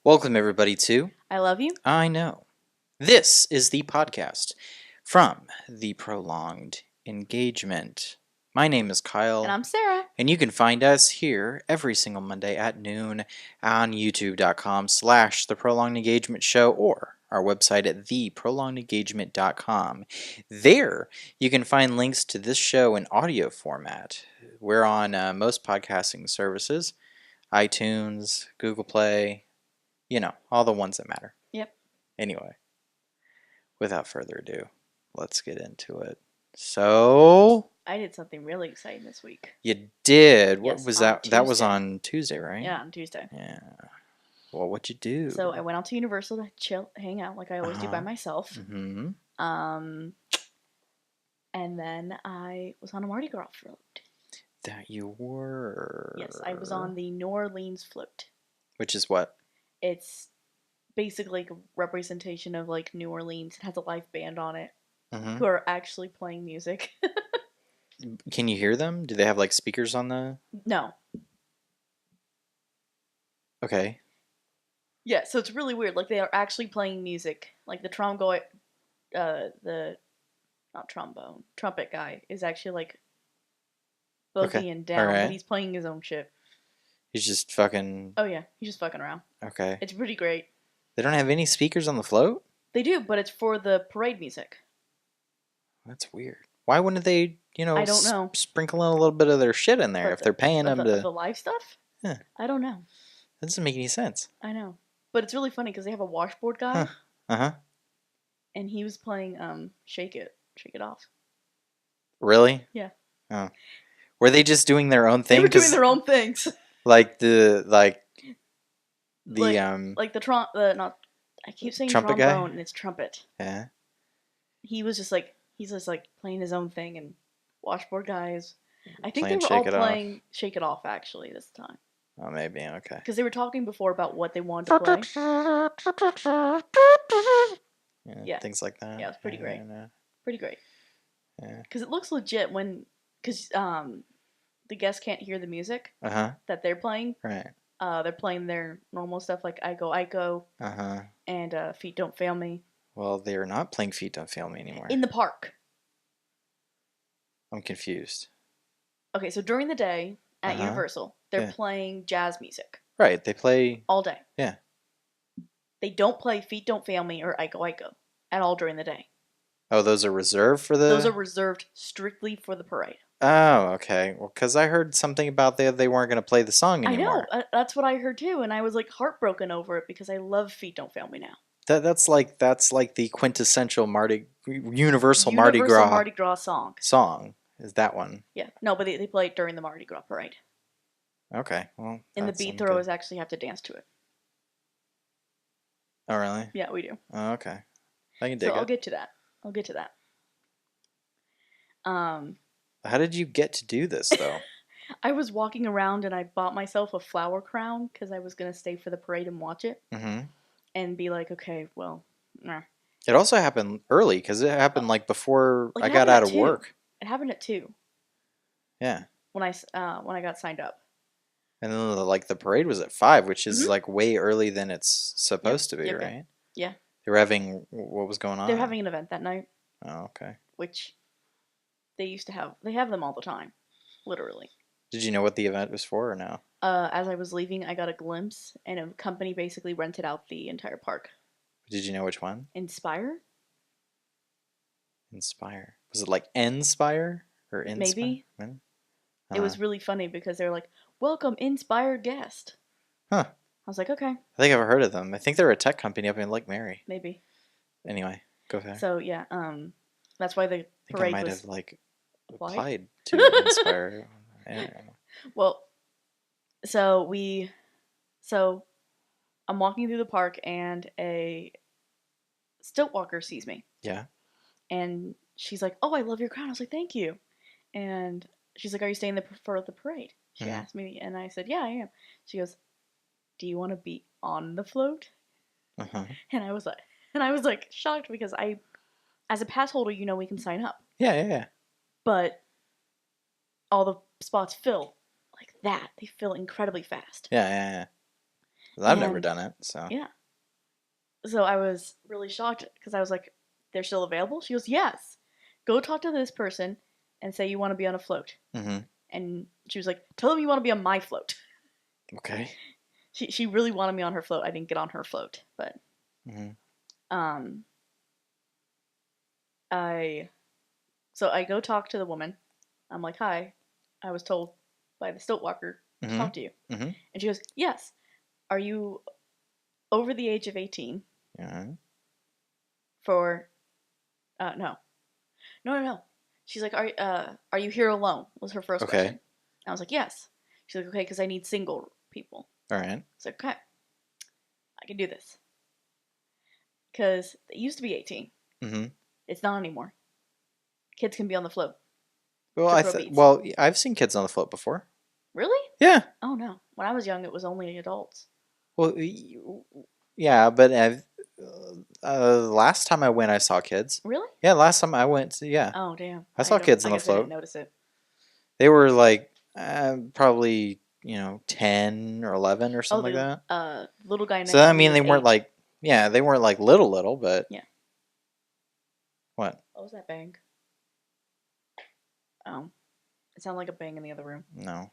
Welcome, everybody, to I Love You. I Know. This is the podcast from the Prolonged Engagement. My name is Kyle. And I'm Sarah. And you can find us here every single Monday at noon on youtube.com/The Prolonged Engagement Show or our website at theprolongedengagement.com. There, you can find links to this show in audio format. We're on most podcasting services, iTunes, Google Play, all the ones that matter. Yep. Anyway, without further ado, let's get into it. So, I did something really exciting this week. you did. What Yes, was on that? That was Tuesday. on Tuesday, right? Yeah, on Tuesday. Yeah. Well, what'd you do? So I went out to Universal to chill, hang out like I always do by myself. Mm-hmm. And then I was on a Mardi Gras float. That you were. Yes, I was on the New Orleans float. Which is what? It's basically like a representation of like New Orleans. It has a live band on it who are actually playing music. Can you hear them? Do they have like speakers on the? No. Okay. Yeah, so it's really weird. Like they are actually playing music. Like the trombone, trumpet guy is actually like boogieing down, right. but he's playing his own shit. He's just fucking. Oh yeah, he's just fucking around. Okay. It's pretty great. They don't have any speakers on the float? They do, but it's for the parade music. That's weird. Why wouldn't they, I don't know. Sprinkle in a little bit of their shit in there if they're paying them to... The live stuff? Yeah. I don't know. That doesn't make any sense. I know. But it's really funny because they have a washboard guy. Huh. Uh-huh. And he was playing Shake It Off. Really? Yeah. Oh. Were they just doing their own thing? They were doing their own things. Like the like the I keep saying trumpet trombone guy? and it's trumpet. Yeah. He's just playing his own thing, and washboard guys. I think Playing they were all Shake It playing Shake It Off actually this time. Oh, maybe. Okay. Because they were talking before about what they wanted to play. Yeah. Things like that. Yeah, it's pretty great. Yeah. Pretty great. Yeah. Because it looks legit because the guests can't hear the music that they're playing. Right. They're playing their normal stuff like I Go, and Feet Don't Fail Me. Well, they are not playing Feet Don't Fail Me anymore. In the park. I'm confused. Okay, so during the day at Universal, they're playing jazz music. Right, they play... all day. Yeah. They don't play Feet Don't Fail Me or I Go at all during the day. Oh, those are reserved for the... Those are reserved strictly for the parade. Oh, okay. Well, because I heard something about they weren't going to play the song anymore. I know. That's what I heard too, and I was like heartbroken over it because I love Feet Don't Fail Me now. That's like the quintessential Universal Mardi Gras song. Song is that one? Yeah. No, but they play it during the Mardi Gras parade. Okay. Well. And the beat throwers actually have to dance to it. Oh really? Yeah, we do. Oh, okay. I can dig it. So I'll get to that. How did you get to do this though? I was walking around and I bought myself a flower crown because I was gonna stay for the parade and watch it. And be like, okay, well, nah. It also happened early because it happened like before I got out of work. It happened at 2. Yeah. When I got signed up. And then like the parade was at 5, which is like way early than it's supposed to be, right? Yeah. They were having what was going on? They were having an event that night. Oh, okay. Which they used to have. They have them all the time, literally. Did you know what the event was for or no? As I was leaving, I got a glimpse, and a company basically rented out the entire park. Did you know which one? Inspire? Inspire. Was it like Inspire? Or Inspire? Maybe. It was really funny because they were like, welcome, inspired guest. Huh. I was like, okay. I think I've heard of them. I think they're a tech company up in Lake Mary. Maybe. Anyway, go ahead. So, yeah, that's why the parade I might was... have, like, applied to Inspire. I don't know. Well... So I'm walking through the park and a stilt walker sees me. Yeah. And she's like, "Oh, I love your crown." I was like, "Thank you." And she's like, "Are you staying for the parade?" She asked me, and I said, "Yeah, I am." She goes, "Do you want to be on the float?" And I was like shocked because as a pass holder, we can sign up. Yeah. But all the spots fill. Like that. They fill incredibly fast. Yeah. I've never done it, so. Yeah. So I was really shocked because I was like, they're still available? She goes, yes. Go talk to this person and say you want to be on a float. Mm-hmm. And she was like, tell them you want to be on my float. Okay. She really wanted me on her float. I didn't get on her float, but Mm-hmm. I go talk to the woman. I'm like, hi, I was told by the stilt walker to Mm-hmm. talk to you. Mm-hmm. And she goes, yes. Are you over the age of 18? Yeah. For no. No. She's like, are you here alone? Was her first Okay. question. I was like, yes. She's like, okay, because I need single people. All right. It's like, okay, I can do this. Because it used to be 18. Mm-hmm. It's not anymore. Kids can be on the float. Well, I've seen kids on the float before. Really? Yeah. Oh no. When I was young, it was only adults. Well, yeah, but last time I went, I saw kids. Really? Yeah, last time I went, yeah, Oh damn. I saw kids on I the guess I didn't float. notice it. They were like probably 10 or 11 or Oh, something like that. the little guy next So to I me mean, was they weren't 8. like they weren't like little, but Yeah. what? What was that bang? Oh, it sounded like a bang in the other room. No.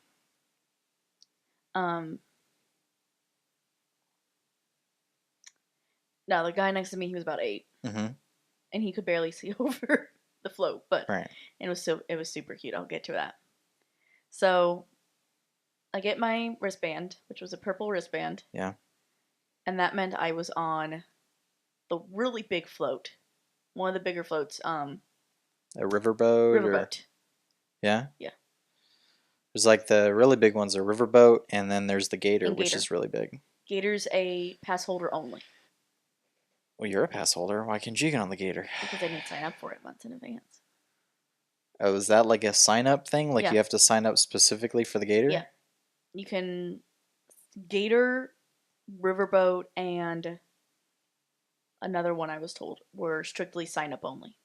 Um. No, the guy next to me, he was about 8, Mm-hmm. and he could barely see over the float, but Right. it was super cute. I'll get to that. So I get my wristband, which was a purple wristband. Yeah. And that meant I was on the really big float. One of the bigger floats, A riverboat riverboat. yeah. Yeah. There's like the really big ones, a riverboat, and then there's the gator, And which gator. is really big. Gator's a pass holder only. Well, you're a pass holder. Why can't you get on the gator? Because I didn't sign up for it months in advance. Oh, is that like a sign up thing? Like Yeah. you have to sign up specifically for the gator? Yeah. You can gator, riverboat, and another one I was told were strictly sign up only.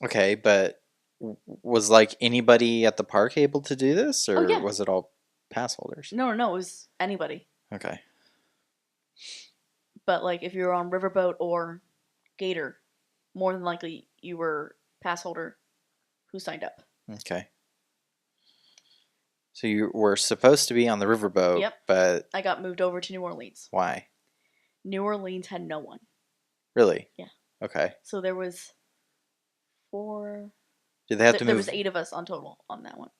Okay, but was like anybody at the park able to do this, or yeah. was it all pass holders? No, it was anybody. Okay. But like if you were on riverboat or gator, more than likely you were pass holder who signed up. Okay. So you were supposed to be on the riverboat, Yep. but I got moved over to New Orleans. why? New Orleans had no one. Really? Yeah. Okay. So there was 4. Did they have to move? There was 8 of us on total on that one.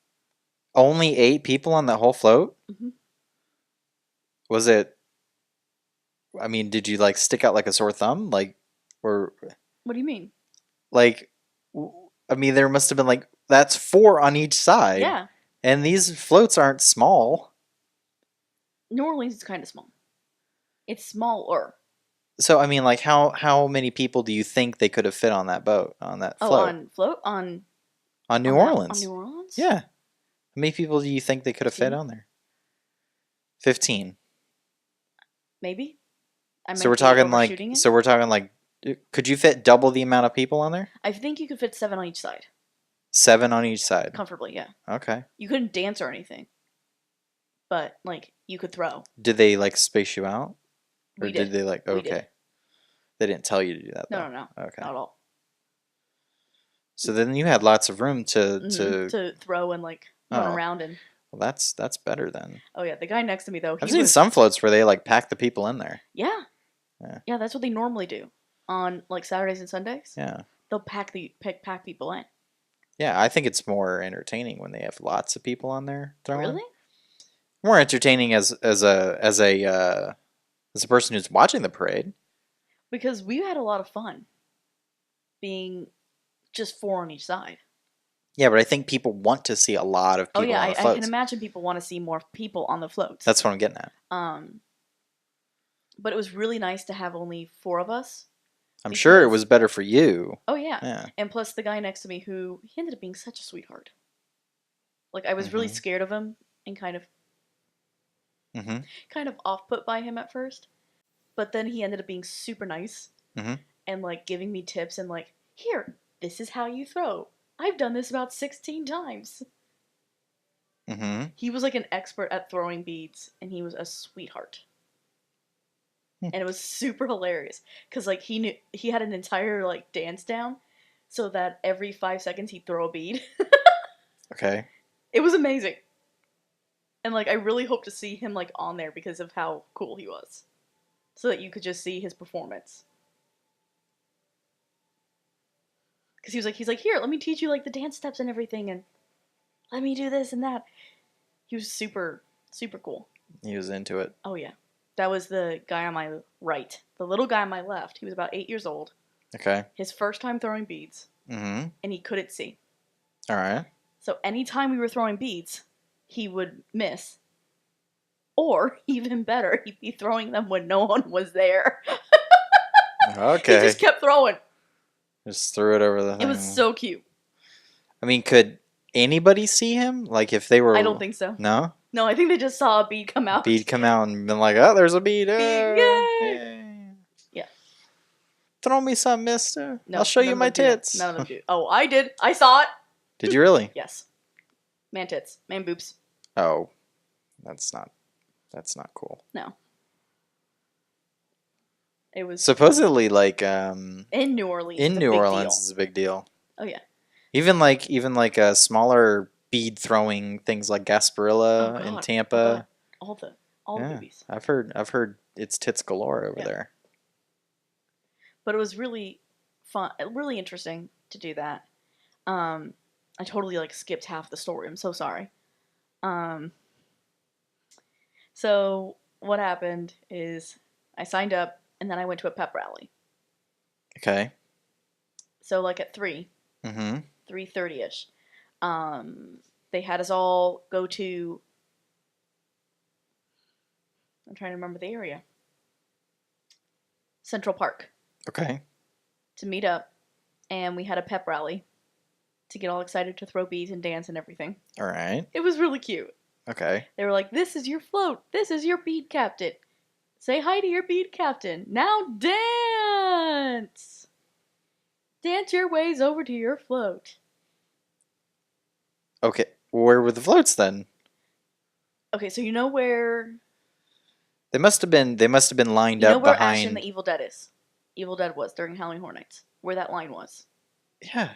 Only 8 people on that whole float? Mm-hmm. Was it? I mean, did you like stick out like a sore thumb, like, or? What do you mean? Like, I mean, there must have been like that's 4 on each side. Yeah. And these floats aren't small. New Orleans is kind of small. It's smaller. So I mean, like, how many people do you think they could have fit on that boat, on that float? Oh, on float on New Orleans. On New Orleans? Yeah. How many people do you think they could have fit on there? 15. Maybe. So we're talking like, could you fit double the amount of people on there? I think you could fit 7 on each side. 7 on each side. Comfortably, yeah. Okay. You couldn't dance or anything. But, like, you could throw. Did they, like, space you out? Or We did. did they, like, okay. Did. They didn't tell you to do that, though? No. Okay. Not at all. So then you had lots of room to throw and, like, run around and... Well, that's better then. Oh, yeah. The guy next to me, though, I've seen some floats where they, like, pack the people in there. Yeah. Yeah, that's what they normally do. On, like, Saturdays and Sundays. Yeah. They'll pack people in. Yeah, I think it's more entertaining when they have lots of people on there throwing. Really? More entertaining as a person who's watching the parade. Because we had a lot of fun being just 4 on each side. Yeah, but I think people want to see a lot of people on the floats. I can imagine people want to see more people on the floats. That's what I'm getting at. But it was really nice to have only 4 of us. I'm sure it was better for you. Oh, yeah. Yeah. And plus the guy next to me he ended up being such a sweetheart. Like, I was really scared of him and kind of off-put by him at first. But then he ended up being super nice. And, like, giving me tips and, like, here, this is how you throw. I've done this about 16 times. He was, like, an expert at throwing beads, and he was a sweetheart. and it was super hilarious because like he had an entire like dance down, so that every 5 seconds he'd throw a bead. Okay. It was amazing, and like I really hope to see him like on there because of how cool he was, so that you could just see his performance. Because he's like, here, let me teach you like the dance steps and everything, and let me do this and that. He was super, super cool. He was into it. Oh yeah, that was the guy on my right. The little guy on my left. He was about 8 years old. Okay. His first time throwing beads, Mm-hmm. and he couldn't see. All right. So anytime we were throwing beads, he would miss. Or even better, he'd be throwing them when no one was there. Okay. He just kept throwing. Just threw it over the thing. It was so cute. I mean, could anybody see him? Like, if they were... I don't think so. No? No, I think they just saw a bead come out. Bead come out and been like, oh, there's a bead. Yay! Yay. Yeah. Throw me some, mister. No, I'll show you none of my them do that. tits. None of them do. Oh, I did. I saw it. Did you really? Yes. Man tits. Man boobs. Oh. That's not cool. No. It was Supposedly, like, in New Orleans. in it's a New big Orleans deal. is a big deal. Oh yeah. Even like smaller bead throwing things like Gasparilla Oh, in God. Tampa. Oh, God. All the Yeah, boobies. I've heard it's tits galore over there. But it was really fun, really interesting to do that. I totally like skipped half the story. I'm so sorry. So what happened is I signed up and then I went to a pep rally. Okay. So like at 3, Mm-hmm. 3:30ish, they had us all go to. I'm trying to remember the area. Central Park Okay. to meet up, and we had a pep rally to get all excited to throw beads and dance and everything. All right. It was really cute. Okay. They were like, "This is your float. This is your bead captain. Say hi to your bead captain. Now dance! Dance your ways over to your float." Okay. Where were the floats then? Okay, so you know where They must have been lined up where Ash and behind. the Evil Dead is. Evil Dead was during Halloween Horror Nights. Where that line was. Yeah.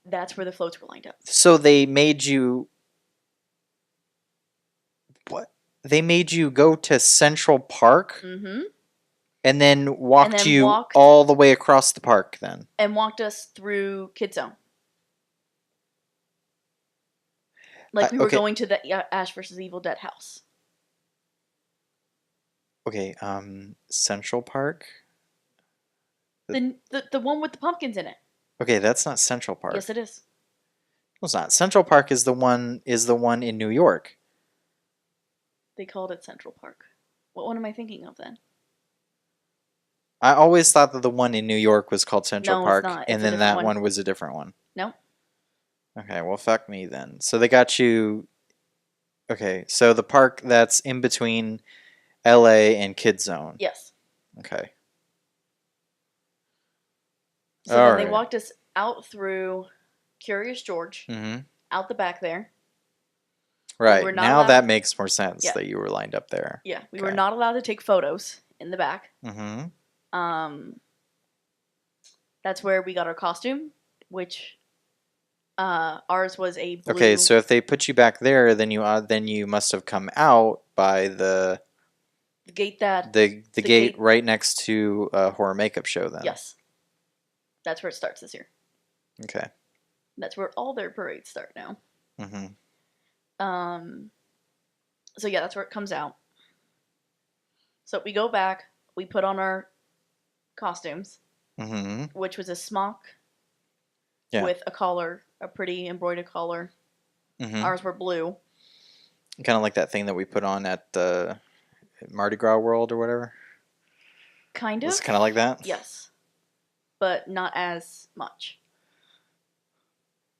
That's where the floats were lined up. So they made you. What? They made you go to Central Park Mm-hmm. and then walked then you walked- all the way across the park then. And walked us through Kid Zone. Like we were okay. going to the Ash versus Evil Dead house. Okay, Central Park? The one with the pumpkins in it. Okay, that's not Central Park. Yes, it is. No, it's not. Central Park is the one in New York. They called it Central Park. What one am I thinking of then? I always thought that the one in New York was called Central No, it's Park, not. It's and a then different that one. one was a different one. No. Okay, well, fuck me then. So they got you. Okay, so the park that's in between LA and Kid Zone. Yes. Okay. So then they Alright. walked us out through Curious George, Mm-hmm. out the back there. Right. were not Now allowed that to- makes more sense Yeah. that you were lined up there. Yeah, we Okay. were not allowed to take photos in the back. Mm-hmm. That's where we got our costume, which ours was a blue. Okay, so if they put you back there, then you must have come out by the gate that the the gate gate- right next to a horror makeup show. Then yes, that's where it starts this year. Okay. That's where all their parades start now. Mm-hmm. So yeah, that's where it comes out. So we go back. We put on our costumes, Mm-hmm. which was a smock Yeah. with a collar, a pretty embroidered collar. Mm-hmm. Ours were blue. Kind of like that thing that we put on at the Mardi Gras World or whatever. Kind of. It's kind of like that. Yes, but not as much.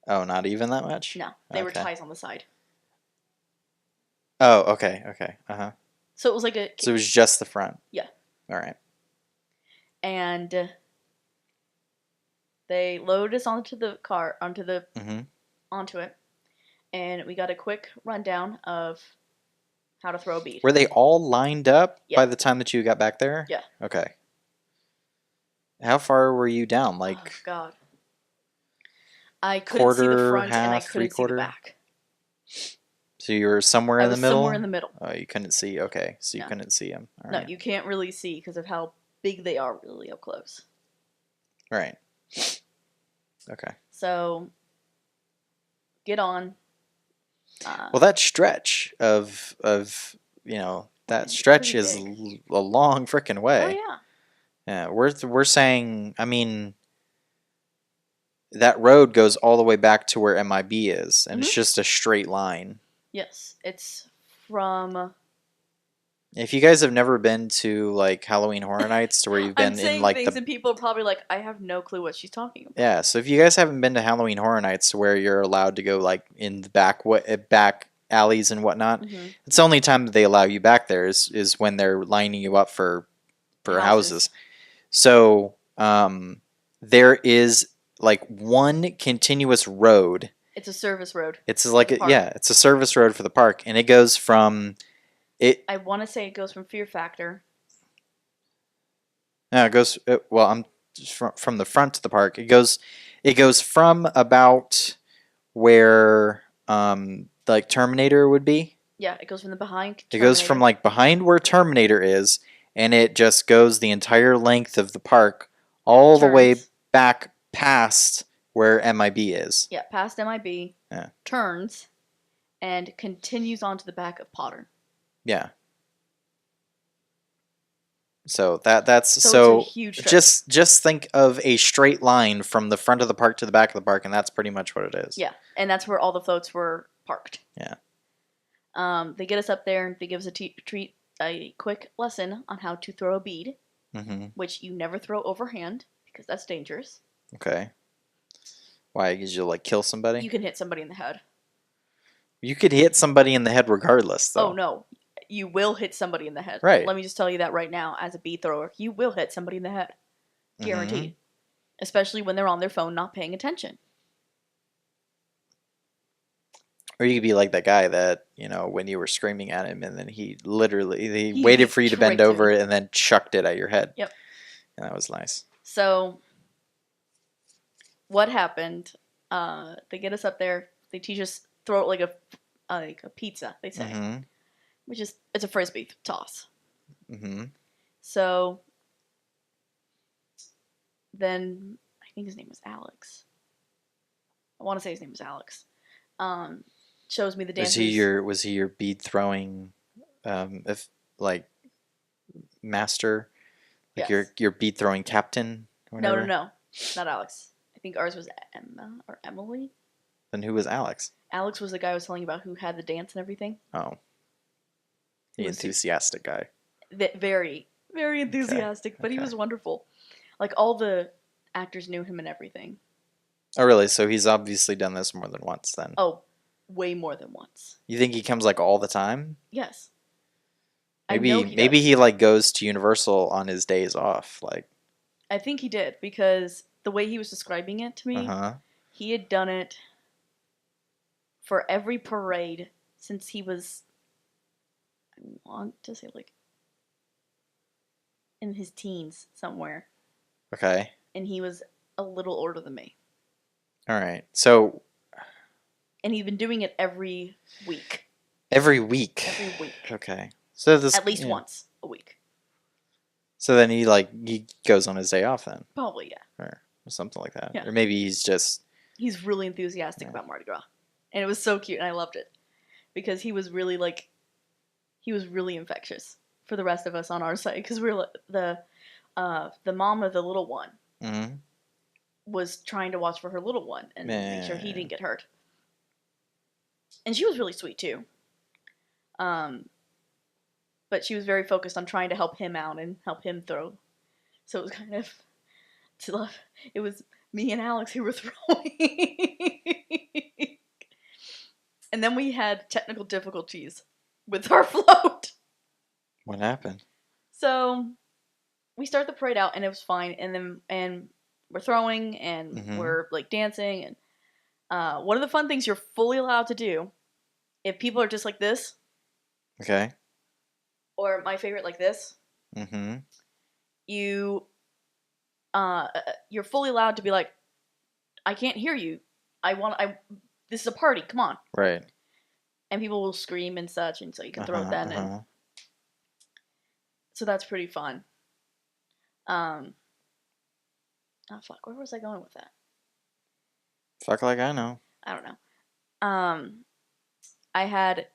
Oh, not even that much. No, they were Okay. ties on the side. Oh, okay, okay. Uh-huh. So it was like a So it was just the front. Yeah. All right. and they loaded us onto the car, Mm-hmm. onto it, and we got a quick rundown of how to throw a bead. Were they all lined up Yeah. by the time that you got back there? Yeah. Okay. How far were you down? Like, oh God, I couldn't see the quarter, front and I half, couldn't see the 3/4? back. So you were somewhere I in the was somewhere middle? in the middle. Oh, you couldn't see. Okay, so you No. couldn't see him. All No, right. you can't really see because of how big they are really up close. Right. Okay. So, get on. Well, that stretch of that it's stretch pretty is big. a long freaking Oh way. yeah. Yeah, we're saying, I mean, that road goes all the way back to where MIB is, and it's just a straight line. Yes, it's from. If you guys have never been to like Halloween Horror Nights, to where you've I'm been in saying like things the and people are probably like, I have no clue what she's talking about. yeah, so if you guys haven't been to Halloween Horror Nights, to where you're allowed to go like in the back alleys and whatnot, it's the only time that they allow you back there is when they're lining you up for houses. So there is like one continuous road. It's a service road. It's like it's a service road for the park, and it goes from it. I want to say it goes from Fear Factor. No, it goes well. I'm from the front to the park. It goes from about where like Terminator would be. Yeah, it goes from the behind. It goes from like behind where Terminator is, and it just goes the entire length of the park, all the way back past where MIB is. Yeah, past MIB. Yeah. Turns, and continues on to the back of Potter. Yeah. So that's so it's a huge stretch. just think of a straight line from the front of the park to the back of the park, and that's pretty much what it is. Yeah, and that's where all the floats were parked. Yeah. They get us up there and they give us a quick lesson on how to throw a bead, which you never throw overhand because that's dangerous. Okay. Why? Because you'll like kill somebody? You can hit somebody in the head. You could hit somebody in the head regardless, though. Oh no, you will hit somebody in the head. Right. Let me just tell you that right now, as a bead thrower, you will hit somebody in the head, guaranteed. Especially when they're on their phone, not paying attention. Or you could be like that guy that, when you were screaming at him, and then he waited for you to bend over it and then chucked it at your head. Yep. And that was nice. So, what happened? They get us up there. They teach us throw it like a pizza. They say, which is it's a frisbee toss. So then I think his name was Alex. I want to say his name was Alex. Shows me the dances. Was he your bead throwing, if like master, like yes. your bead throwing captain? Or whatever? No, not Alex. I think ours was Emma or Emily. Then who was Alex? Alex was the guy I was telling you about who had the dance and everything. Oh, the enthusiastic guy. Very, very enthusiastic, but he was wonderful. Like all the actors knew him and everything. Oh, really? So he's obviously done this more than once, then. Oh, way more than once. You think he comes like all the time? Yes. Maybe he like goes to Universal on his days off, like. I think he did, because the way he was describing it to me, he had done it for every parade since he was, I want to say like in his teens somewhere. Okay. And he was a little older than me. All right. So. And he'd been doing it every week. Every week? Every week. Okay. So this at least once a week. So then he goes on his day off then? Probably, yeah. Or something like that. Yeah. Or maybe he's really enthusiastic about Mardi Gras. And it was so cute, and I loved it. Because he was really, infectious for the rest of us on our side. Because we were, the mom of the little one was trying to watch for her little one and make sure he didn't get hurt. And she was really sweet, too. But she was very focused on trying to help him out and help him throw. So it was kind of, it was me and Alex who were throwing. And then we had technical difficulties with our float. What happened? So we start the parade out and it was fine. And we're throwing and we're like dancing. And one of the fun things you're fully allowed to do, if people are just like this, Okay. Or my favorite, like this. Mm-hmm. You, you're fully allowed to be like, I can't hear you. This is a party. Come on. Right. And people will scream and such, and so you can throw it Uh-huh. then, and Uh-huh. so that's pretty fun. Um, oh fuck, where was I going with that? Fuck like I know. I don't know. I had.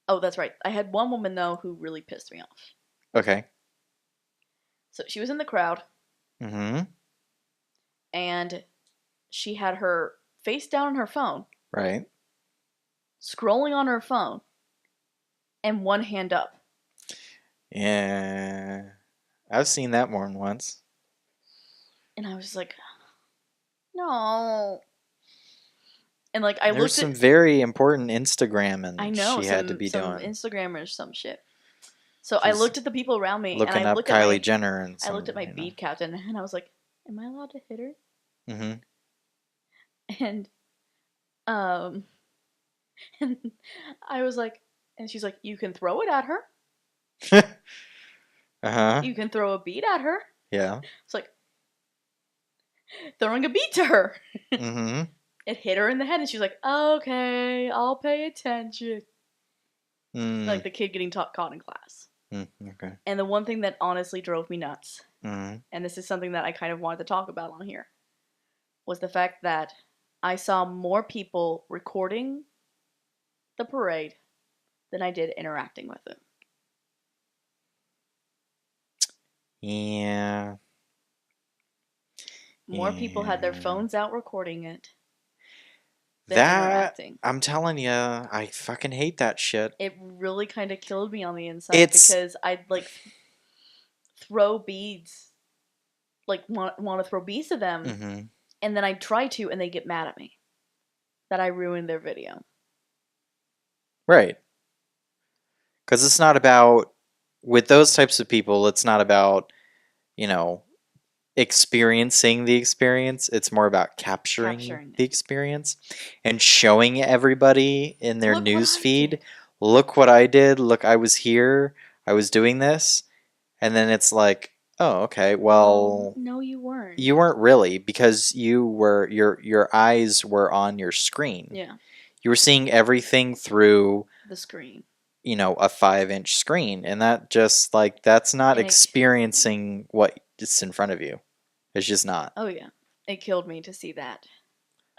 Oh, that's right. I had one woman though who really pissed me off. Okay. So she was in the crowd, Mm-hmm. and she had her face down on her phone, Right. scrolling on her phone, and one hand up. Yeah. I've seen that more than once. And I was like, no. And like I There's looked some at, very important Instagram I and know she had to some be some doing. Instagrammers, some shit. So I She's looked at the people around me, and looking up Kylie Jenner and I looked at some, my bead captain, and I was like, am I allowed to hit her? Mm-hmm. And um, and I was like, and she's like, you can throw it at her. Uh-huh. You can throw a bead at her. Yeah. It's like throwing a bead to her. Mm-hmm. It hit her in the head, and she's like, okay, I'll pay attention. Mm. Like the kid getting caught in class. Okay. And the one thing that honestly drove me nuts, Mm-hmm. and this is something that I kind of wanted to talk about on here, was the fact that I saw more people recording the parade than I did interacting with it. Yeah. More people had their Yeah. phones out recording it than That, interacting. I'm telling you, I fucking hate that shit. It really kind of killed me on the inside It's because I'd like throw beads, like want to throw beads to them, mm-hmm. and then I'd try to, and they get mad at me that I ruined their video. Right. Because it's not about, with those types of people, it's not about, you know, experiencing the experience. It's more about capturing Capturing the it. experience and showing everybody in their Look what news I feed, did. look what I did, look, I was here, I was doing this. And then it's like, oh, okay, Well, well, no, you weren't. you weren't really, because your eyes were on your screen. Yeah, You were seeing everything through, the screen. a 5-inch screen, and that just like that's not And it, experiencing what's in front of you. It's just not. oh yeah, it killed me to see that.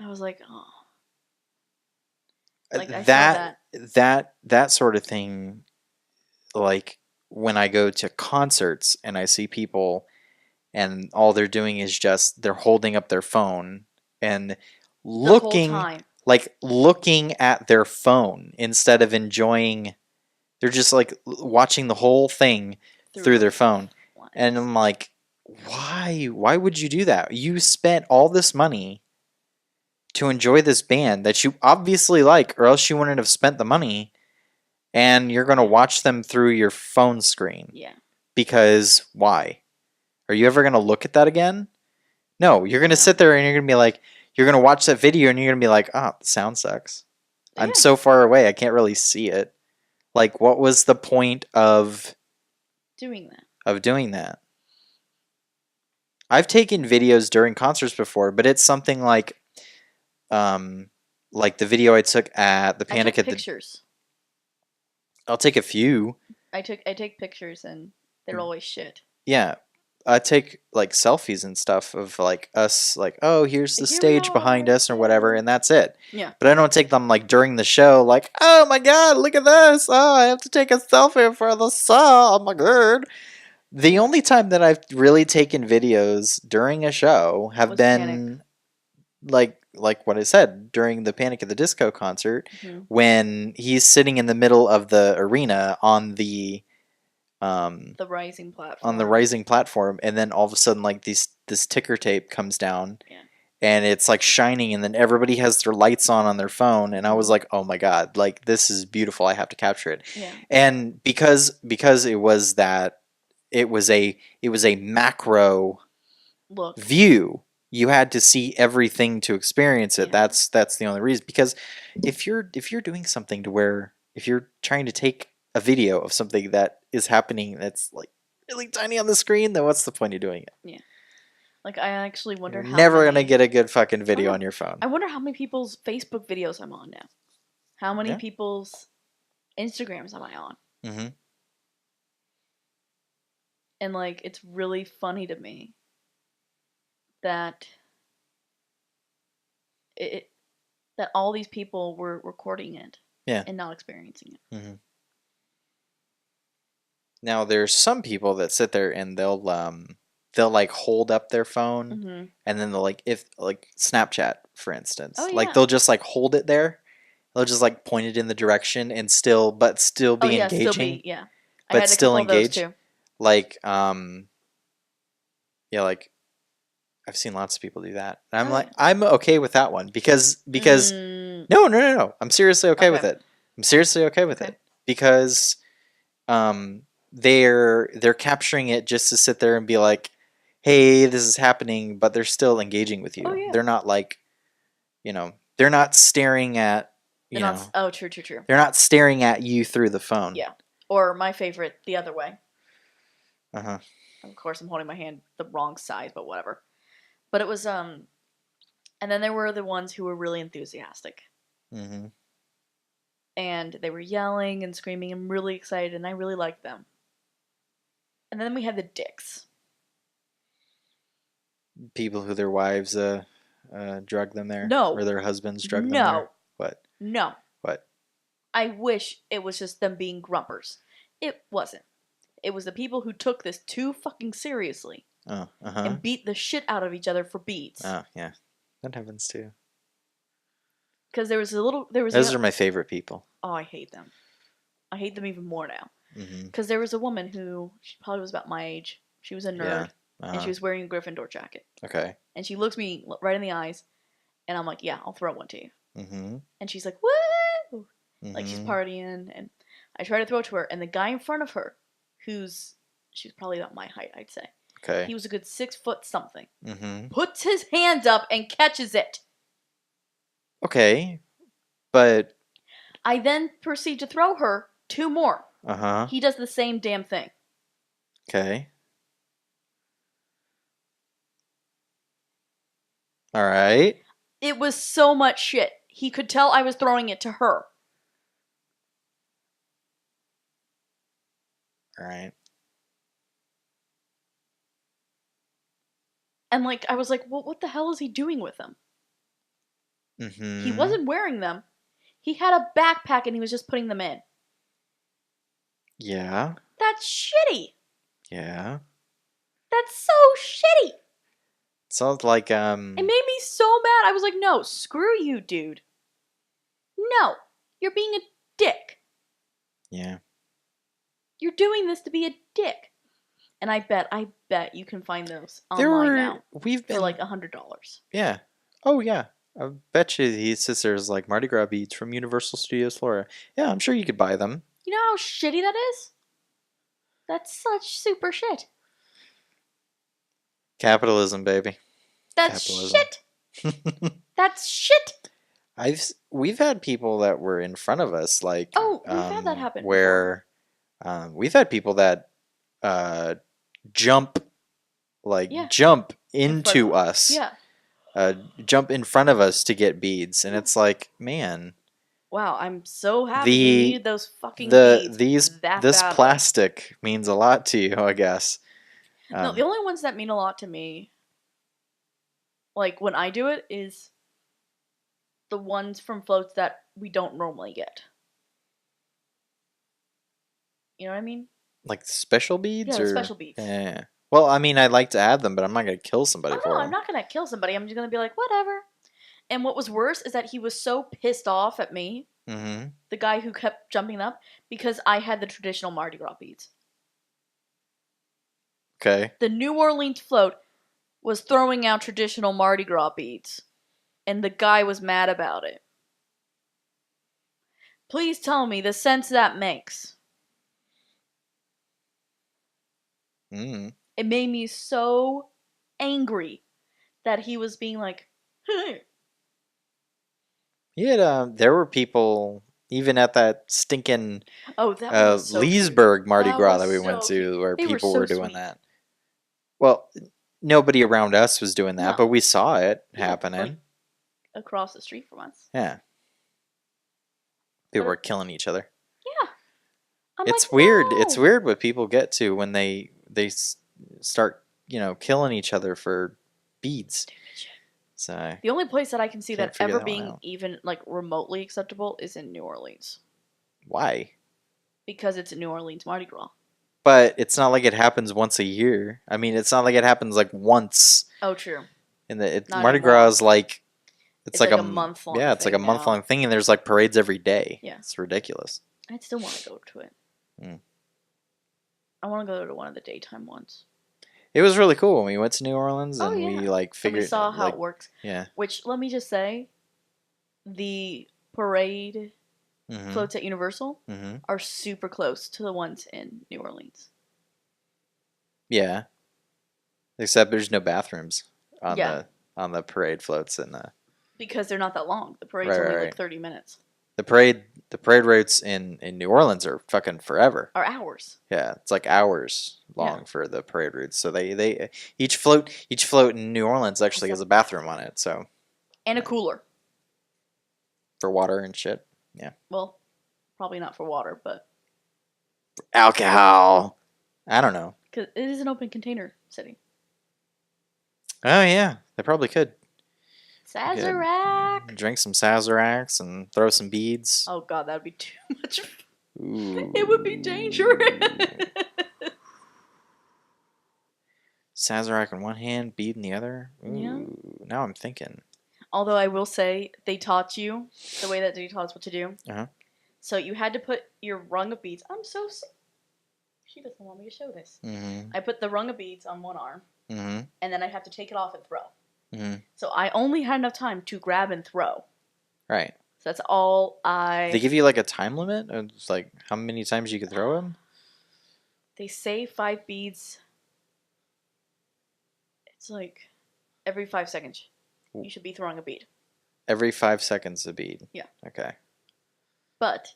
I was like, oh, like I saw That that. that sort of thing, like when I go to concerts and I see people and all they're doing is just they're holding up their phone and The whole looking, time like looking at their phone instead of enjoying. They're just like watching the whole thing through their phone. And I'm like, why would you do that? You spent all this money to enjoy this band that you obviously like, or else you wouldn't have spent the money, and you're going to watch them through your phone screen. Yeah. Because why? Are you ever going to look at that again? No, you're going to No. sit there and you're going to be like, you're going to watch that video and you're going to be like, oh, the sound sucks. Yeah. I'm so far away, I can't really see it. Like, what was the point of doing that? I've taken videos during concerts before, but it's something like the video I took at the Panic I took at pictures. I'll take a few. I take pictures and they're always shit. Yeah. I take like selfies and stuff of like us, like, oh, here's the Here we stage behind are, us or whatever, and that's it. Yeah. But I don't take them like during the show, like, oh my god, look at this. Oh, I have to take a selfie for the song. Oh my god. The only time that I've really taken videos during a show have Was been like what I said during the Panic at the Disco concert, when he's sitting in the middle of the arena on the rising platform. And then all of a sudden like this ticker tape comes down. Yeah. And it's like shining, and then everybody has their lights on their phone, and I was like, oh my god, like this is beautiful, I have to capture it. Yeah. And because it was a macro look view, you had to see everything to experience it. Yeah. That's the only reason. Because if you're doing something to where if you're trying to take a video of something that is happening that's like really tiny on the screen, then what's the point of doing it? Yeah. Like, I actually wonder You're how never many... gonna get a good fucking video Oh, on your phone. I wonder how many people's Facebook videos I'm on now. How many Yeah. people's Instagrams am I on? Mm-hmm. And, like, it's really funny to me that it that all these people were recording it Yeah. and not experiencing it. Mm-hmm. Now there's some people that sit there and they'll like hold up their phone Mm-hmm. and then they'll like if like Snapchat for instance. Oh, Like yeah. they'll just like hold it there. They'll just like point it in the direction and still Oh, be yeah, still engaging. be, yeah. I But had a still couple of those, engage. too. Like yeah, like I've seen lots of people do that. And I'm Oh, like yeah. I'm okay with that one because Mm, no. I'm seriously okay with okay. it. I'm seriously okay with Okay. it because they're capturing it just to sit there and be like, hey, this is happening, but they're still engaging with Oh, you. yeah. They're not like, they're not staring at, They're not... Oh, true. they're not staring at you through the phone. Yeah. Or my favorite, the other way. Uh-huh. Of course, I'm holding my hand the wrong size, but whatever. But it was, and then there were the ones who were really enthusiastic. Mm-hmm. And they were yelling and screaming and really excited, and I really liked them. And then we had the dicks. People who their wives drug them there, No. or their husbands drug them No. there. What? No. What? I wish it was just them being grumpers. It wasn't. It was the people who took this too fucking seriously Oh, uh-huh. and beat the shit out of each other for beads. Oh, yeah. That happens too. Because there was Those are my favorite people. Oh, I hate them. I hate them even more now. Mm-hmm. Because there was a woman who, she probably was about my age. She was a nerd. Yeah. And Uh-huh. she was wearing a Gryffindor jacket. Okay. And she looks me right in the eyes. And I'm like, yeah, I'll throw one to you. Mm-hmm. And she's like, woo! Mm-hmm. Like, she's partying. And I try to throw it to her. And the guy in front of her, she's probably about my height, I'd say. Okay. He was a good 6 foot something. Mm-hmm. Puts his hand up and catches it. Okay. But I then proceed to throw her 2 more. uh-huh. He does the same damn thing. Okay. All right. It was so much shit. He could tell I was throwing it to her. All right. And like, I was like, well, what the hell is he doing with them? Mm-hmm. He wasn't wearing them. He had a backpack and he was just putting them in. Yeah. That's shitty. Yeah. That's so shitty. Sounds like It made me so mad. I was like, no, screw you, dude. No, you're being a dick. Yeah. You're doing this to be a dick. And I bet you can find those online now We've been for like $100. Yeah. Oh yeah. I bet you he says there's like Mardi Gras beads from Universal Studios Florida. Yeah, I'm sure you could buy them. You know how shitty that is? That's such super shit. Capitalism, baby. That's Capitalism. shit. That's shit. We've had people that were in front of us, like Oh, we've had that happen where we've had people that jump jump into us. Yeah. Jump in front of us to get beads, and it's like, man. Wow, I'm so happy you needed those fucking beads. This plastic means a lot to you, I guess. No, the only ones that mean a lot to me, like when I do it, is the ones from floats that we don't normally get. You know what I mean? Like special beads? Yeah, or special beads. Yeah. Well, I mean, I'd like to add them, but I'm not going to kill somebody for them. I'm not going to kill somebody. I'm just going to be like, whatever. And what was worse is that he was so pissed off at me, the guy who kept jumping up, because I had the traditional Mardi Gras beads. Okay. The New Orleans float was throwing out traditional Mardi Gras beads, and the guy was mad about it. Please tell me the sense that makes. It made me so angry that he was being like, hey. There were people Even at that stinking Oh, that one was so cute. Leesburg Mardi That Gras was that we went so to, cute. where They were people so were doing sweet. that. Well, nobody around us was doing that, No. but we saw it Yeah, happening. like across the street from us. Yeah. People But were killing each other. yeah, I'm It's like, weird. It's no. weird what people get to when they start, killing each other for beads. Stupid shit. So The only place that I can see can't that figure ever that one being out. even like remotely acceptable is in New Orleans Why? because it's New Orleans Mardi Gras. But it's not like it happens once a year. I mean, it's not like it happens like once Oh, true. in the Not Mardi Gras anymore. is like It's like a month-long yeah, it's like a thing month now. long thing, and there's like parades every day. Yeah. It's ridiculous. I'd still want to go to it. Mm. I want to go to one of the daytime ones. It was really cool when we went to New Orleans Oh and yeah. we like And we figured saw how like it works. yeah. Which, let me just say, the parade Mm-hmm. floats at Universal Mm-hmm. are super close to the ones in New Orleans. Yeah. Except there's no bathrooms on Yeah. the parade floats and Because they're not that long. The parade's right, only right, like right. 30 minutes. The parade routes in New Orleans are fucking forever. Or hours. Yeah, it's like hours long Yeah. for the parade routes. So they each float in New Orleans actually has a bathroom on it. So And a cooler. for water and shit. Yeah. Well, probably not for water, but Alcohol. I don't know. because it is an open container city. Oh yeah, they probably could. Sazerac! Drink some Sazeracs and throw some beads. Oh god, that would be too much. Ooh. It would be dangerous. Sazerac in one hand, bead in the other. Ooh. Yeah. Now I'm thinking. Although I will say, they taught you the way that they taught us what to do. Uh-huh. So you had to put your rung of beads. She doesn't want me to show this. Mm-hmm. I put the rung of beads on one arm, Mm-hmm. and then I have to take it off and throw. Mm-hmm. So I only had enough time to grab and throw. Right. So that's all I. They give you like a time limit? It's like how many times you can throw them? They say 5 beads. It's like every 5 seconds you should be throwing a bead. Every 5 seconds a bead. Yeah. Okay. But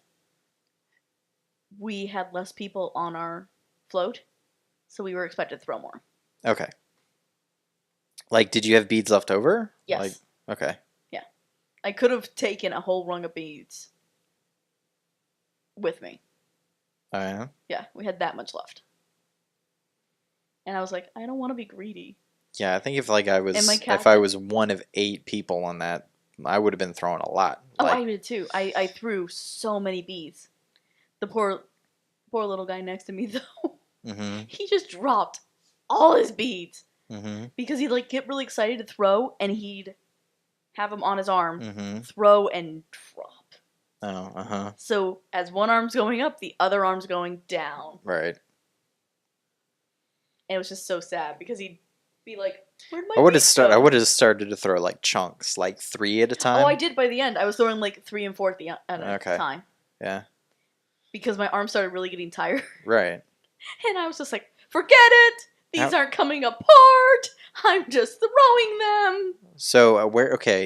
we had less people on our float, so we were expected to throw more. Okay. Like, did you have beads left over? Yes. Like, okay. Yeah. I could have taken a whole rung of beads with me. Oh yeah. Yeah, we had that much left. And I was like, I don't want to be greedy. Yeah, I think if like I was And my if I was one of 8 people on that, I would have been throwing a lot. Oh, Like, I did too. I threw so many beads. The poor little guy next to me though, mm-hmm. he just dropped all his beads Mm-hmm. because he'd like get really excited to throw, and he'd have them on his arm, Mm-hmm. throw and drop. Oh, uh-huh. So as one arm's going up, the other arm's going down. Right. And it was just so sad because he'd be like, "Where'd my I would beads go?" have started to throw like chunks, like 3 at a time. Oh, I did by the end. I was throwing like 3 and 4 at a Okay. time. Yeah. Because my arm started really getting tired. Right. And I was just like, forget it! These aren't coming apart! I'm just throwing them! So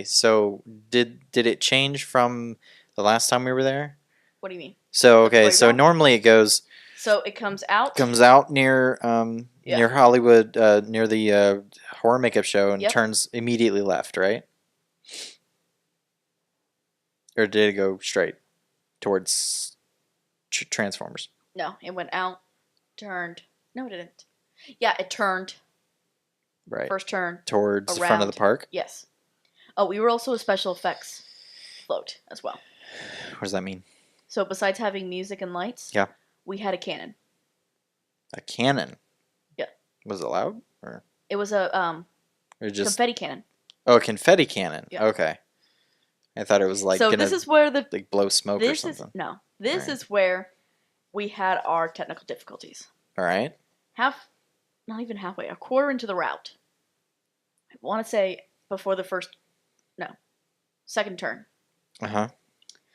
so did it change from the last time we were there? What do you mean? So okay, parade so route? normally it So it comes out. near Yeah. near Hollywood, near the horror makeup show, and Yep. turns immediately left, right? Or did it go straight towards Transformers? No, it went out, turned. No, it didn't. Yeah, it turned. Right. First turn. Towards the front of the around. park? Yes. Oh, we were also a special effects float as well. What does that mean? So besides having music and lights, Yeah. we had a cannon. A cannon? Yeah. Was it loud? Or It was a just confetti cannon. Oh, a confetti cannon. Yeah. Okay. I thought it was like So gonna this is where the like blow smoke or this is something. no. This Right. is where we had our technical difficulties. All right. Not even halfway, a quarter into the route. I want to say before the second turn. Uh-huh.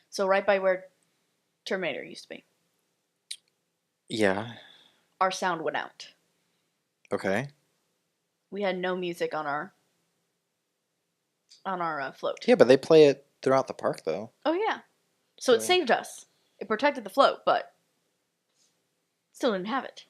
So right by where Terminator used to be. Yeah. Our sound went out. Okay. We had no music on our float. Yeah, but they play it throughout the park though. Oh yeah. So it saved us. It protected the float, but still didn't have it.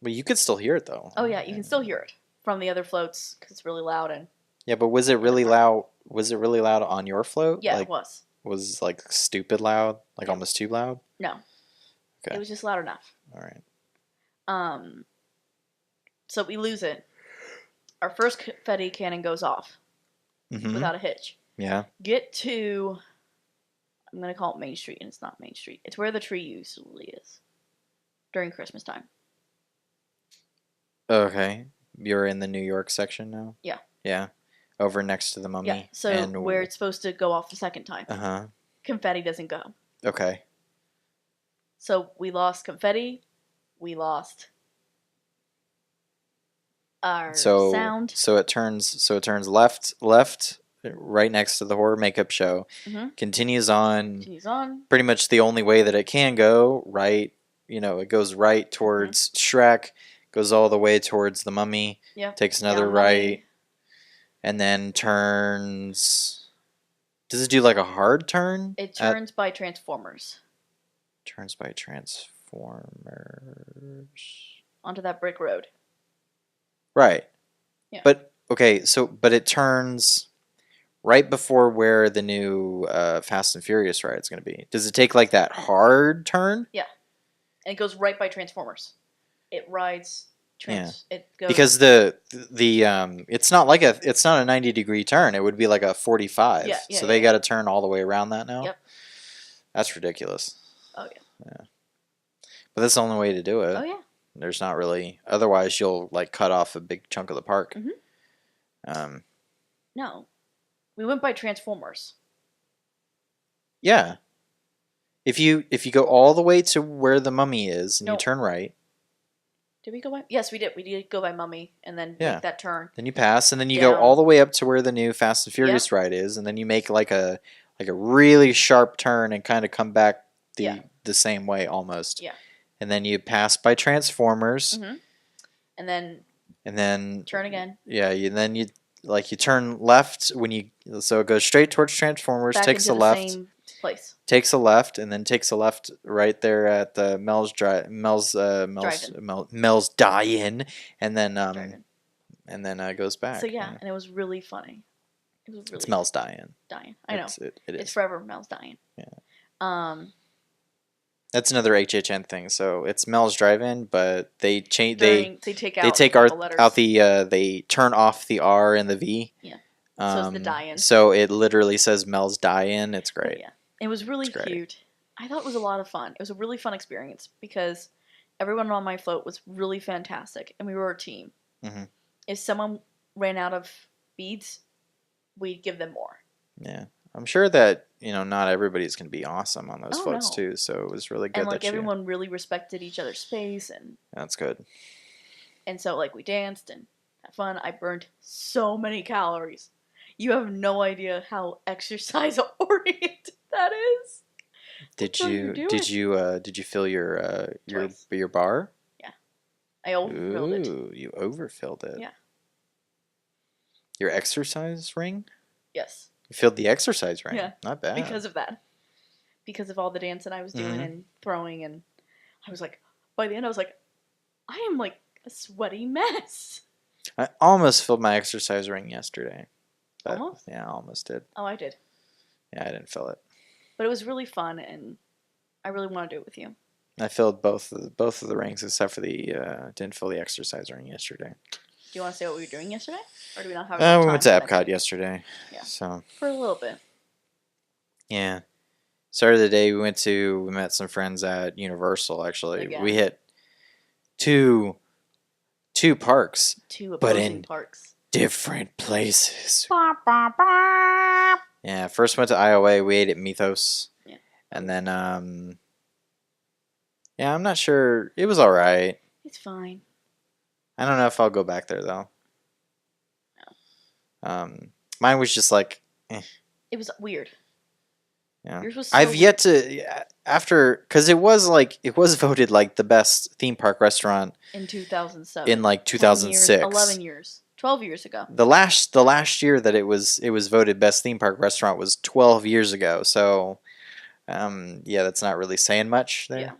But you could still hear it though. Oh yeah, you can still hear it from the other floats because it's really loud and. Yeah, but was it really loud? Was it really loud on your float? Yeah, like, it was. Was like stupid loud, like almost too loud? No. Okay. It was just loud enough. All right. So we lose it. Our first confetti cannon goes off without a hitch. Yeah. Get to, I'm gonna call it Main Street, and it's not Main Street. It's where the tree usually is during Christmas time. Okay. You're in the New York section now? Yeah. Yeah. Over next to the mummy. Yeah. So where it's supposed to go off the second time. Confetti doesn't go. Okay. So we lost confetti. We lost our sound. So it turns left, right next to the horror makeup show. Continues on. Pretty much the only way that it can go, right? You know, it goes right towards Shrek, goes all the way towards the mummy. Yeah. Takes another right, and then turns. Does it do like a hard turn? It turns by Transformers. Turns by Transformers. Onto that brick road. Right. Yeah. But okay, but it turns right before where the new Fast and Furious ride is going to be. Does it take like that hard turn? Yeah. And it goes right by Transformers. It rides it goes because the it's not like it's not a 90-degree turn. It would be like a 45. Yeah, so they got to turn all the way around that now. Yep. That's ridiculous. Oh yeah. Yeah. But that's the only way to do it. Oh yeah. There's not really. Otherwise, you'll like cut off a big chunk of the park. No, we went by Transformers. Yeah. If you go all the way to where the mummy is and you turn right. Did we go by? Yes, we did. We did go by Mummy and then make that turn. Then you pass, and then you go all the way up to where the new Fast and Furious ride is, and then you make like a really sharp turn and kind of come back the same way almost. Yeah. And then you pass by Transformers. And then turn again. Yeah. Then you turn left so it goes straight towards Transformers, back takes into a left. The same place. Takes a left, and then takes a left right there at the Mel's Die-In, and then goes back. So yeah, and it was really funny. It's Mel's Die-In. I know. It is. It's forever Mel's Die-In. Yeah. That's another HHN thing. So it's Mel's Drive-In, but they change. They take out they turn off the R and the V. Yeah. So it's the Die-In. So it literally says Mel's Die-In. It's great. Yeah. It was really cute. I thought it was a lot of fun. It was a really fun experience because everyone on my float was really fantastic, and we were a team. If someone ran out of beads, we'd give them more. Yeah. I'm sure that, not everybody's going to be awesome on those floats too, so it was really good. And everyone really respected each other's space, and that's good. And so we danced and had fun. I burned so many calories. You have no idea how exercise oriented that is. Did you fill your bar? Yeah. I overfilled it. Ooh, you overfilled it. Yeah. Your exercise ring? Yes. You filled the exercise ring. Yeah. Not bad. Because of that. Because of all the dancing I was doing and throwing, and I was by the end I was I am a sweaty mess. I almost filled my exercise ring yesterday. But, almost? Yeah, I almost did. Oh, I did. Yeah, I didn't fill it. But it was really fun, and I really want to do it with you. I filled both of the rings except for didn't fill the exercise ring yesterday. Do you want to say what we were doing yesterday? Or do we not have time? We went to Epcot yesterday. Yeah. So. For a little bit. Yeah. Started the day, we met some friends at Universal, actually. Again. We hit two parks. Two opposing parks. Different places. Yeah, first went to Iowa. We ate at Mythos. Yeah. And then, I'm not sure. It was all right. It's fine. I don't know if I'll go back there, though. No. Mine was just eh. It was weird. Yeah. Yours was so I've yet to, because it was voted the best theme park restaurant. In 2007. In 2006. 11 years. 12 years ago. The last year that it was voted best theme park restaurant was 12 years ago. So Yeah, that's not really saying much Yeah. there.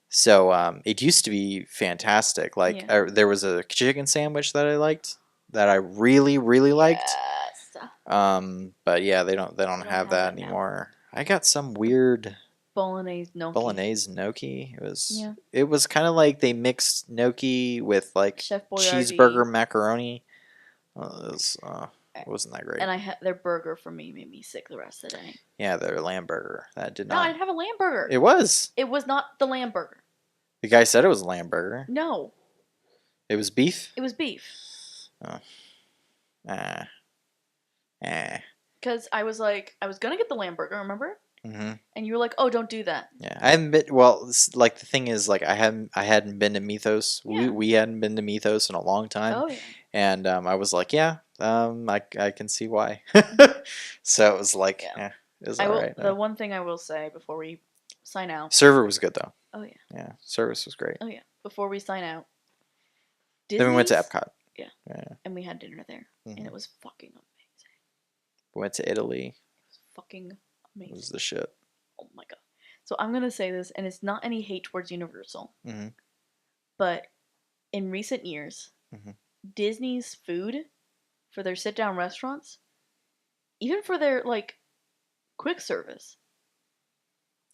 So it used to be fantastic. Like Yeah. there was a chicken sandwich that I liked, that I really really liked. Yes. But yeah, they don't They don't have have that that now. anymore. I got some weird Bolognese gnocchi. bolognese gnocchi. Yeah. It was kind of like they mixed gnocchi with like Chef cheeseburger Boyardee. macaroni. It wasn't that great. And I had their burger for me made me sick the rest of the day. Yeah, their lamb burger. That did No, I not. didn't have a lamb burger. It was. It was not the lamb burger. The guy said it was a lamb burger. No, It was beef. it was beef. Oh. Eh. Because I was like, I was gonna get the lamb burger, remember? Mm-hmm. And you were like, "Oh, don't do that." Yeah, I haven't been. Well, like the thing is, like I hadn't been to Mythos. Yeah. We hadn't been to Mythos in a long time, Oh yeah. and I was like, yeah, I can see why. So it was like, Yeah. yeah, it was I all will. right. The one thing I will say before we sign out. Server was good though. Oh yeah. Yeah, service was great. Oh yeah. Before we sign out. Then we went to Disney's- Epcot. Yeah. Yeah. And we had dinner there, and Mhm. it was fucking amazing. We went to Italy. It was fucking It amazing. was the shit. Oh my god. So I'm gonna say this, and it's not any hate towards Universal, Mhm. but in recent years, Mhm. Disney's food for their sit-down restaurants, even for their like quick service,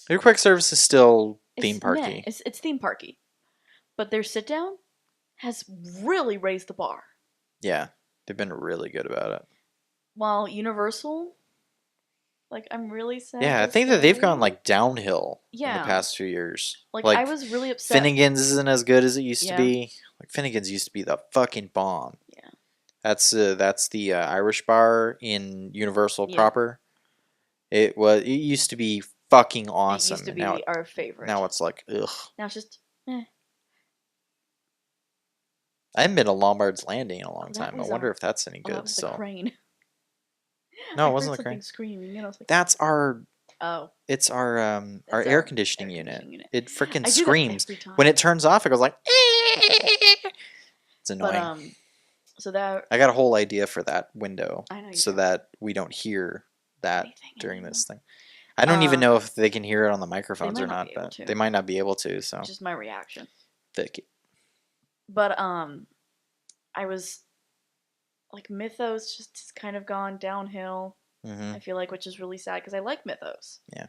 Your quick service is still it's theme meh. parky. It's theme parky, but their sit-down has really raised the bar. Yeah, they've been really good about it. While Universal, like I'm really sad. Yeah, I to think that they've say- gone like downhill in the Yeah. past few years. Like I was really upset. Finnegan's isn't as good as it used to Yeah. be. Like Finnegan's used to be the fucking bomb. Yeah. That's the Irish bar in Universal Yeah. proper. It used to be fucking awesome. It used to and be our favorite. now it's like ugh. Now it's just eh. I haven't been to Lombard's Landing in a long That time. I was wonder our- if that's any Oh, that good. was the So crane. no, I it wasn't heard the crane. something screaming, and I was like, That's our. "Oh, It's our It's our our air conditioning air unit. conditioning unit. It freaking I do that screams every time." when it turns off. It goes like. It's annoying. But so that I got a whole idea for that window, I know you so do. that we don't hear that Anything during anymore. this thing. I don't even Um, know if they can hear it on the microphones might or not not, be able but to. they might not be able to. So just my reaction. Vic. But I was like Mythos just has kind of gone downhill. Hmm. I feel like, which is really sad because I like Mythos. Yeah.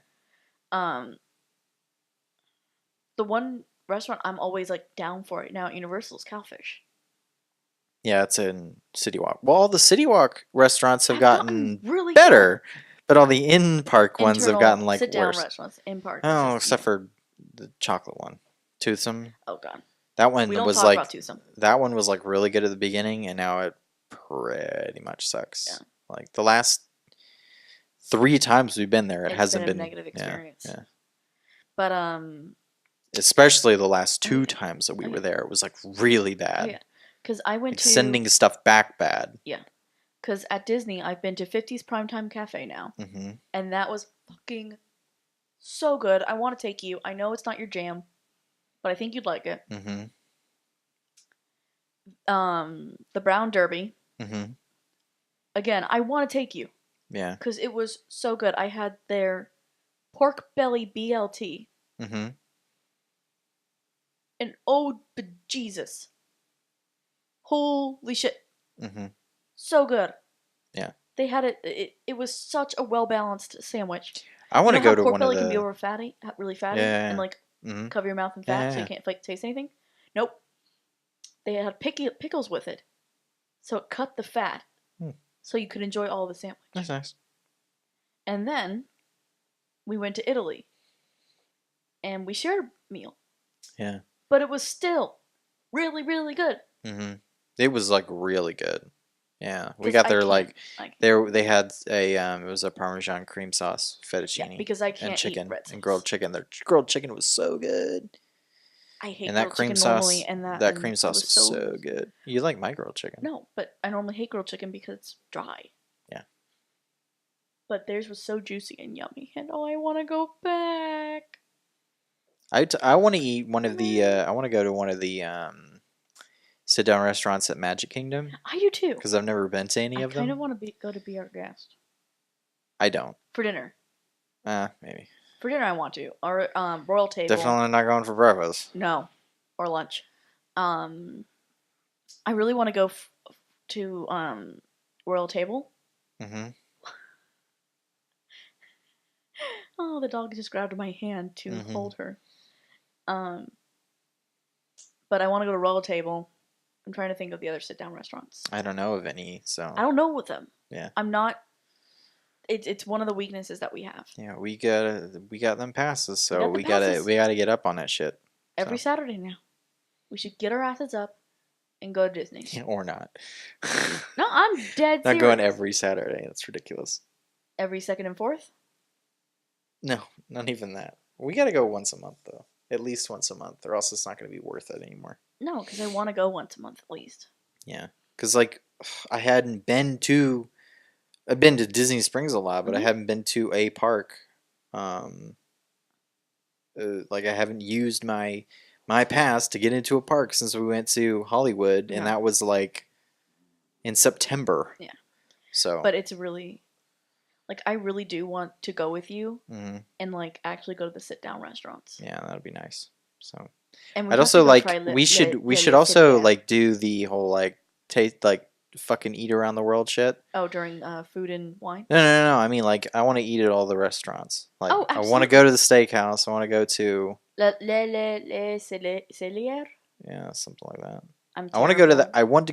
The one restaurant I'm always like down for right now at Universal's Cowfish. Yeah, it's in City Walk. Well, all the City Walk restaurants have I've gotten really better, but all the in-park ones have internal gotten like sit-down worse. restaurants in park. Oh, just, except for the chocolate one, Toothsome. oh god, That one we don't was talk like about Toothsome. that one was like really good at the beginning, and now it pretty much sucks. Yeah. Like the last 3 times we've been there, it It's hasn't been a been negative experience. Yeah. But Especially the last Oh, 2 yeah. times that we Oh, were yeah. there, it was like really oh bad. yeah, because I went Like to sending stuff back bad. because at Disney I've been to 50's Primetime Cafe now, Hmm. and that was fucking so good. I want to take you. I know it's not your jam, but I think you'd like it. Hmm. The Brown Derby. Hmm. Again, I want to take you Yeah. because it was so good. I had their pork belly BLT, Hmm. and oh Jesus, holy shit, Hmm. so good. Yeah. They had it was such a well balanced sandwich. I want to You know go how to pork one of belly can be the. over fatty, really fatty, Yeah. and like Hmm. cover your mouth in Yeah, fat, yeah, so you yeah. can't like taste anything. Nope. They had pickles with it, so it cut the fat, so you could enjoy all the sandwich. That's nice. And then we went to Italy, and we shared a meal, Yeah. but it was still really really good. Hmm. It was like really good. Yeah, we 'Cause got I there can't- like I can't- they had a it was a Parmesan cream sauce fettuccine because I can't and chicken eat red and grilled sauce. chicken. Their grilled chicken was so good, I hate and that grilled cream chicken sauce normally, and that and cream it sauce was so good. You like my grilled chicken? No, but I normally hate grilled chicken because it's dry. Yeah. But theirs was so juicy and yummy, and oh, I want to go back. I want to eat one of the I want to go to one of the sit down restaurants at Magic Kingdom I do too. because I've never been to any I of kind them. of want to go to Be Our Guest I don't. for dinner. Maybe. For dinner, I want to. Or Royal Table. Definitely not going for breakfast. No. Or lunch. I really want to go to Royal Table. Mm-hmm. Oh, the dog just grabbed my hand to hold her. But I want to go to Royal Table. I'm trying to think of the other sit-down restaurants. I don't know of any, so... I don't know with them. Yeah. I'm not... It's one of the weaknesses that we have. Yeah, we got them passes, so we passes. gotta get up on that shit. Every Saturday now. We should get our asses up and go to Disney. Or not. No, I'm dead serious. Not going every Saturday. That's ridiculous. Every second and fourth? No, not even that. We gotta go once a month, though. At least once a month, or else it's not gonna be worth it anymore. No, because I want to go once a month at least. Yeah, because, like, I've been to Disney Springs a lot, but I haven't been to a park. Like, I haven't used my pass to get into a park since we went to Hollywood, and that was, like, in September. Yeah. So. But it's really, like, I really do want to go with you and, like, actually go to the sit-down restaurants. Yeah, that'd be nice. So. And I'd also, like, we should also, like, do the whole, like, taste, like, fucking eat around the world shit. Oh, during Food and Wine? No. I mean, like, I want to eat at all the restaurants. Like, I want to go to the steakhouse. I want to go to... Le Cellier? Yeah, something like that. I want to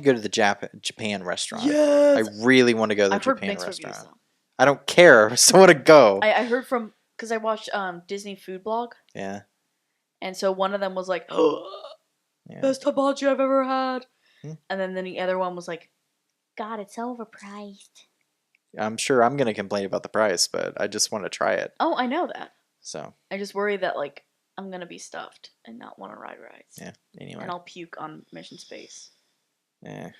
go to the Japan restaurant. Yes! I really want to go to the Japan mixed restaurant. reviews, I don't care. I still want to go. I heard from... Because I watched Disney Food Blog. Yeah. And so one of them was like, oh, best hibachi I've ever had. And then the other one was like, God, it's so overpriced. I'm sure I'm going to complain about the price, but I just want to try it. Oh, I know that. So. I just worry that, like, I'm going to be stuffed and not want to ride rides. Yeah, anyway. And I'll puke on Mission Space. Yeah.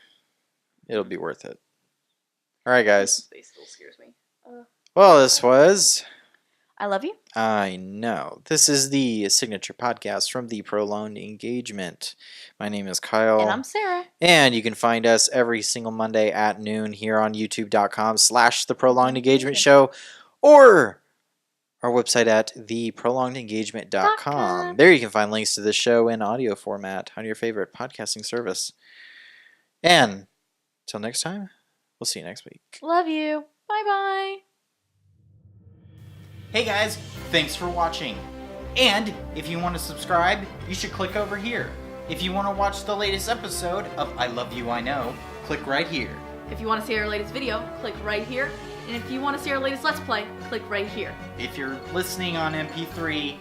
It'll be worth it. All right, guys. Mission Space still scares me. Well, this was... I love you. I know. This is the signature podcast from the Prolonged Engagement. My name is Kyle. And I'm Sarah. And you can find us every single Monday at noon here on youtube.com/The Prolonged Engagement Show, or our website at theprolongedengagement.com. There you can find links to this show in audio format on your favorite podcasting service. And until next time, we'll see you next week. Love you. Bye-bye. Hey guys, thanks for watching. And if you want to subscribe, you should click over here. If you want to watch the latest episode of I Love You, I Know, click right here. If you want to see our latest video, click right here. And if you want to see our latest Let's Play, click right here. If you're listening on MP3,